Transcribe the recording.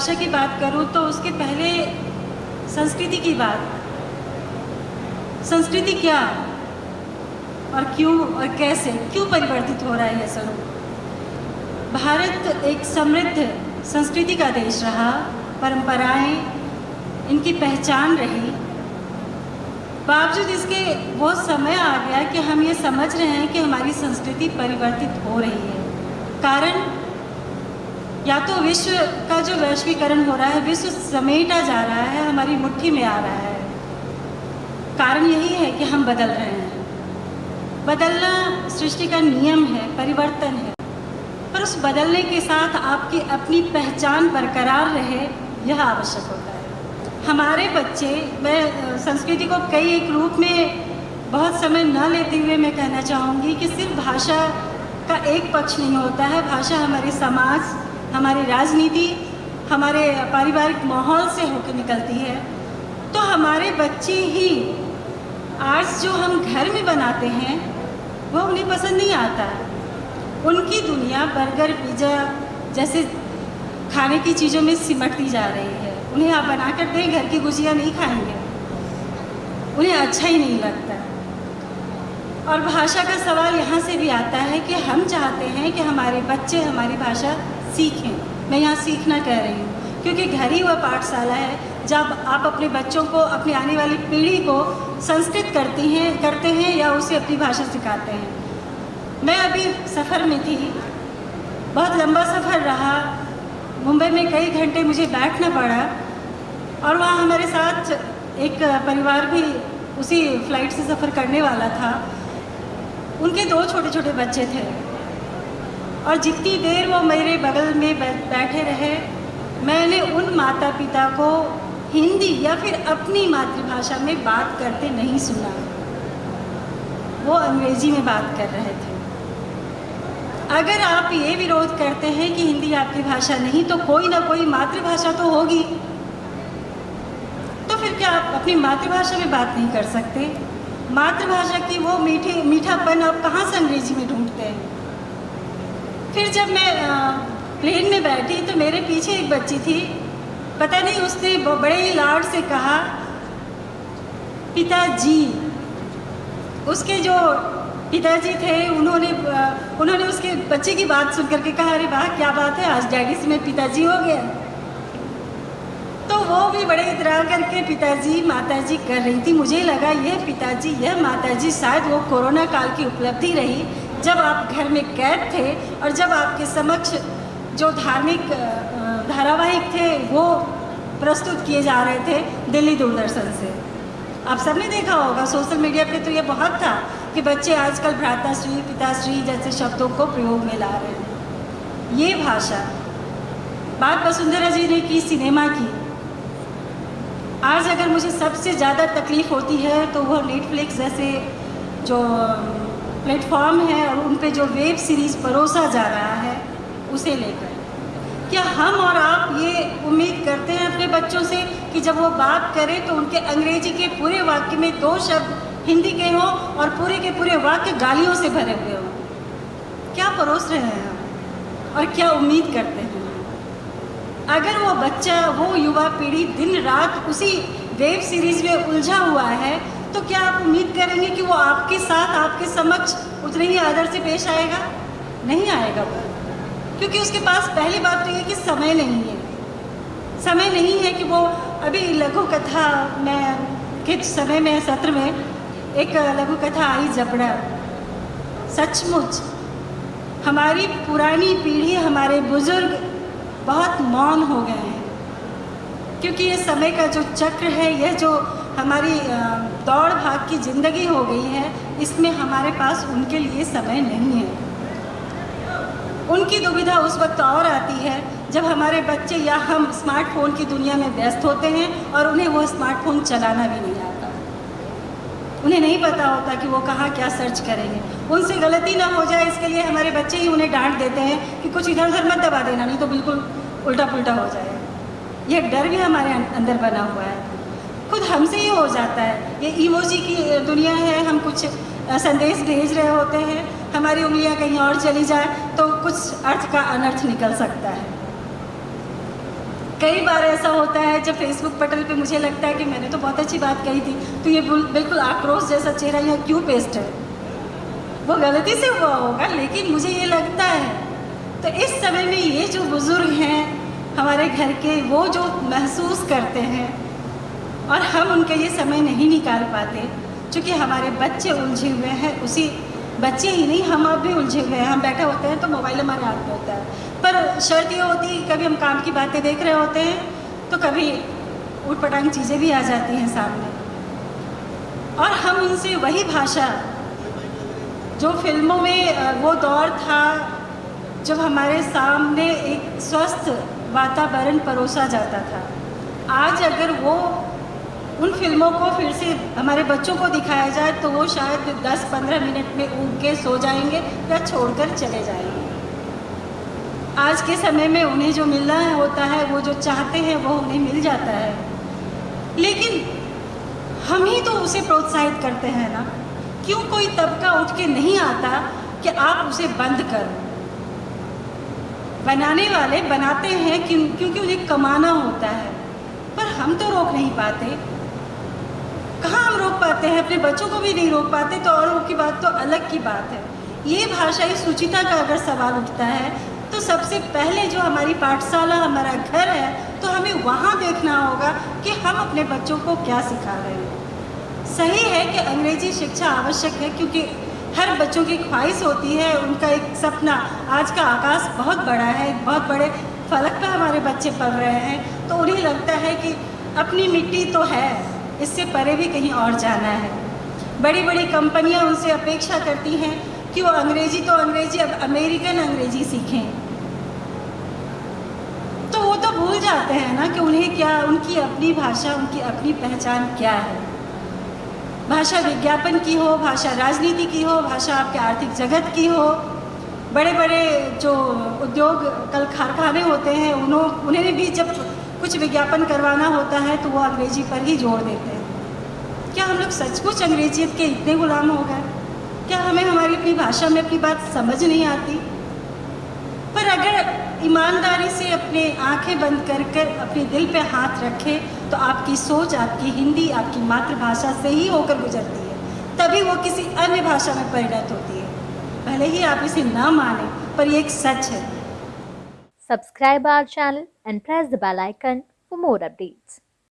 भाषा की बात करूं तो उसके पहले संस्कृति की बात। संस्कृति क्या और क्यों और कैसे क्यों परिवर्तित हो रहा है यह स्वरूप। भारत एक समृद्ध संस्कृति का देश रहा, परंपराएं इनकी पहचान रही। बावजूद इसके वो समय आ गया कि हम ये समझ रहे हैं कि हमारी संस्कृति परिवर्तित हो रही है। कारण या तो विश्व का जो वैश्वीकरण हो रहा है, विश्व समेटा जा रहा है, हमारी मुट्ठी में आ रहा है। कारण यही है कि हम बदल रहे हैं। बदलना सृष्टि का नियम है, परिवर्तन है, पर उस बदलने के साथ आपकी अपनी पहचान बरकरार रहे, यह आवश्यक होता है। हमारे बच्चे, मैं संस्कृति को कई एक रूप में बहुत समय न लेते हुए मैं कहना चाहूँगी कि सिर्फ भाषा का एक पक्ष नहीं होता है। भाषा हमारे समाज, हमारी राजनीति, हमारे पारिवारिक माहौल से होकर निकलती है। तो हमारे बच्चे ही आर्ट्स जो हम घर में बनाते हैं वो उन्हें पसंद नहीं आता। उनकी दुनिया बर्गर, पिज़्ज़ा जैसे खाने की चीज़ों में सिमटती जा रही है। उन्हें आप बना कर दें, घर की गुजिया नहीं खाएंगे, उन्हें अच्छा ही नहीं लगता। और भाषा का सवाल यहाँ से भी आता है कि हम चाहते हैं कि हमारे बच्चे हमारी भाषा सीखें। मैं यहाँ सीखना कह रही हूँ क्योंकि घर ही वह पाठशाला है जब आप अपने बच्चों को, अपनी आने वाली पीढ़ी को संस्कृत करते हैं या उसे अपनी भाषा सिखाते हैं। मैं अभी सफ़र में थी, बहुत लंबा सफ़र रहा, मुंबई में कई घंटे मुझे बैठना पड़ा और वहाँ हमारे साथ एक परिवार भी उसी फ्लाइट से सफ़र करने वाला था। उनके 2 छोटे छोटे बच्चे थे और जितनी देर वो मेरे बगल में बैठे रहे, मैंने उन माता पिता को हिंदी या फिर अपनी मातृभाषा में बात करते नहीं सुना। वो अंग्रेजी में बात कर रहे थे। अगर आप ये विरोध करते हैं कि हिंदी आपकी भाषा नहीं तो कोई ना कोई मातृभाषा तो होगी, तो फिर क्या आप अपनी मातृभाषा में बात नहीं कर सकते? मातृभाषा की वो मीठापन आप कहाँ से अंग्रेजी में ढूंढते हैं? फिर जब मैं प्लेन में बैठी तो मेरे पीछे एक बच्ची थी, पता नहीं उसने बड़े ही लाड से कहा पिताजी। उसके जो पिताजी थे उन्होंने उसके बच्चे की बात सुन करके कहा, अरे वाह क्या बात है, आज डैडी से मैं पिताजी हो गया। तो वो भी बड़े इतरा करके पिताजी माताजी कर रही थी। मुझे लगा यह पिताजी यह माताजी शायद वो कोरोना काल की उपलब्धि रही जब आप घर में कैद थे और जब आपके समक्ष जो धार्मिक धारावाहिक थे वो प्रस्तुत किए जा रहे थे दिल्ली दूरदर्शन से। आप सबने देखा होगा, सोशल मीडिया पे तो ये बहुत था कि बच्चे आजकल भ्राताश्री पिताश्री जैसे शब्दों को प्रयोग में ला रहे हैं। ये भाषा, बात वसुंधरा जी ने की सिनेमा की। आज अगर मुझे सबसे ज़्यादा तकलीफ़ होती है तो वो नेटफ्लिक्स जैसे जो प्लेटफॉर्म है और उन पे जो वेब सीरीज़ परोसा जा रहा है उसे लेकर। क्या हम और आप ये उम्मीद करते हैं अपने बच्चों से कि जब वो बात करें तो उनके अंग्रेजी के पूरे वाक्य में 2 शब्द हिंदी के हों और पूरे के पूरे वाक्य गालियों से भरे हुए हों? क्या परोस रहे हैं हम और क्या उम्मीद करते हैं? अगर वो बच्चा, वो युवा पीढ़ी दिन रात उसी वेब सीरीज़ में उलझा हुआ है तो क्या आप उम्मीद करेंगे कि वो आपके साथ, आपके समक्ष उतने ही आदर से पेश आएगा? नहीं आएगा वो, क्योंकि उसके पास पहली बात तो ये कि समय नहीं है। समय नहीं है कि वो अभी लघु कथा में के समय में सत्र में एक लघु कथा आई जबड़ा। सचमुच हमारी पुरानी पीढ़ी, हमारे बुजुर्ग बहुत मौन हो गए हैं क्योंकि ये समय का जो चक्र है, यह जो हमारी दौड़ भाग की ज़िंदगी हो गई है, इसमें हमारे पास उनके लिए समय नहीं है। उनकी दुविधा उस वक्त और आती है जब हमारे बच्चे या हम स्मार्टफोन की दुनिया में व्यस्त होते हैं और उन्हें वो स्मार्टफोन चलाना भी नहीं आता। उन्हें नहीं पता होता कि वो कहाँ क्या सर्च करेंगे। उनसे गलती ना हो जाए इसके लिए हमारे बच्चे ही उन्हें डांट देते हैं कि कुछ इधर उधर मत दबा देना, नहीं तो बिल्कुल उल्टा पुल्टा हो जाए। यह डर भी हमारे अंदर बना हुआ है, खुद हमसे ही हो जाता है। ये इमोजी की दुनिया है, हम कुछ संदेश भेज रहे होते हैं, हमारी उंगलियां कहीं और चली जाए तो कुछ अर्थ का अनर्थ निकल सकता है। कई बार ऐसा होता है जब फेसबुक पटल पे मुझे लगता है कि मैंने तो बहुत अच्छी बात कही थी, तो ये बिल्कुल आक्रोश जैसा चेहरा यहाँ क्यों पेस्ट है, वो गलती से हुआ होगा, लेकिन मुझे ये लगता है। तो इस समय में ये जो बुज़ुर्ग हैं हमारे घर के, वो जो महसूस करते हैं और हम उनका ये समय नहीं निकाल पाते, क्योंकि हमारे बच्चे उलझे हुए हैं। उसी बच्चे ही नहीं, हम अब भी उलझे हुए हैं। हम बैठे होते हैं तो मोबाइल हमारे हाथ में होता है, पर शर्त ये होती है कभी हम काम की बातें देख रहे होते हैं तो कभी ऊटपटांग चीज़ें भी आ जाती हैं सामने, और हम उनसे वही भाषा जो फिल्मों में वो दौर था जब हमारे सामने एक स्वस्थ वातावरण परोसा जाता था, आज अगर वो उन फिल्मों को फिर से हमारे बच्चों को दिखाया जाए तो वो शायद 10-15 मिनट में ऊब के सो जाएंगे या छोड़कर चले जाएंगे। आज के समय में उन्हें जो मिलना होता है, वो जो चाहते हैं वो उन्हें मिल जाता है, लेकिन हम ही तो उसे प्रोत्साहित करते हैं ना। क्यों कोई तबका उठ के नहीं आता कि आप उसे बंद करो? बनाने वाले बनाते हैं क्योंकि उन्हें कमाना होता है, पर हम तो रोक नहीं पाते। कहाँ हम रोक पाते हैं? अपने बच्चों को भी नहीं रोक पाते, तो औरों की बात तो अलग की बात है। ये भाषाई सूचिता का अगर सवाल उठता है तो सबसे पहले जो हमारी पाठशाला, हमारा घर है, तो हमें वहाँ देखना होगा कि हम अपने बच्चों को क्या सिखा रहे हैं। सही है कि अंग्रेजी शिक्षा आवश्यक है, क्योंकि हर बच्चों की ख्वाहिश होती है, उनका एक सपना। आज का आकाश बहुत बड़ा है, बहुत बड़े फलक पर हमारे बच्चे पढ़ रहे हैं, तो उन्हें लगता है कि अपनी मिट्टी तो है, इससे परे भी कहीं और जाना है। बड़ी बड़ी कंपनियां उनसे अपेक्षा करती हैं कि वो अंग्रेजी तो अंग्रेजी, अब अमेरिकन अंग्रेजी सीखें, तो वो तो भूल जाते हैं ना कि उन्हें क्या, उनकी अपनी भाषा, उनकी अपनी पहचान क्या है। भाषा विज्ञापन की हो, भाषा राजनीति की हो, भाषा आपके आर्थिक जगत की हो, बड़े बड़े जो उद्योग कल कारखाने होते हैं, उन्हें भी जब कुछ विज्ञापन करवाना होता है तो वो अंग्रेजी पर ही जोड़ देते हैं। क्या हम लोग सचमुच अंग्रेजियत के इतने गुलाम हो गए? क्या हमें हमारी अपनी भाषा में अपनी बात समझ नहीं आती? पर अगर ईमानदारी से अपने आंखें बंद कर अपने दिल पे हाथ रखें तो आपकी सोच, आपकी हिंदी, आपकी मातृभाषा से ही होकर गुजरती है, तभी वो किसी अन्य भाषा में परिणत होती है। भले ही आप इसे ना माने, पर ये एक सच है। Subscribe our channel and press the bell icon for more updates.